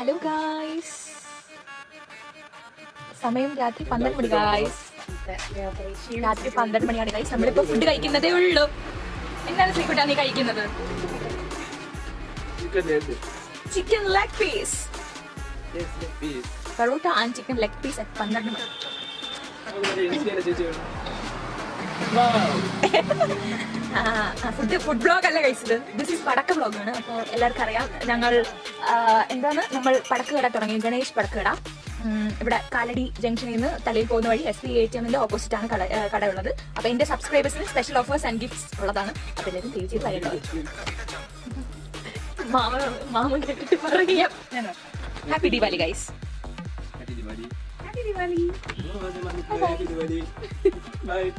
Hello guys, സമയം രാത്രി 12 മണി guys. രാത്രി 12 മണിയാണ് ഗായ്സ്. നമ്മളിപ്പോ ഫുഡ് കഴിക്കുന്നതേ ഉള്ളൂ. എന്താണ് ശ്രീകുട്ടാ നീ കഴിക്കുന്നത്? Chicken leg piece. Porotta and chicken leg piece at 12 മണി. ഫുഡ് ബ്ലോഗ് അല്ല കഴിച്ചത്, ദിസ് ഈസ് പടക്ക ബ്ലോഗാണ്. അപ്പോൾ എല്ലാവർക്കും അറിയാം, ഞങ്ങൾ നമ്മൾ പടക്ക് കട തുടങ്ങി, ഗണേഷ് പടക്ക് കട. ഇവിടെ കാലടി ജംഗ്ഷനിൽ നിന്ന് തലയിൽ പോകുന്ന വഴി SB ATM ഓപ്പോസിറ്റ് ആണ് കട ഉള്ളത്. അപ്പൊ എന്റെ സബ്സ്ക്രൈബേഴ്സിന് സ്പെഷ്യൽ ഓഫേഴ്സ് ആൻഡ് ഗിഫ്റ്റ്സ് ഉള്ളതാണ്. അപ്പൊ എല്ലാവരും തിരിച്ചു പറയണ്ടോ. മാമ കേട്ടിട്ട് പറയാം. Happy Diwali guys. Happy Diwali. Bye.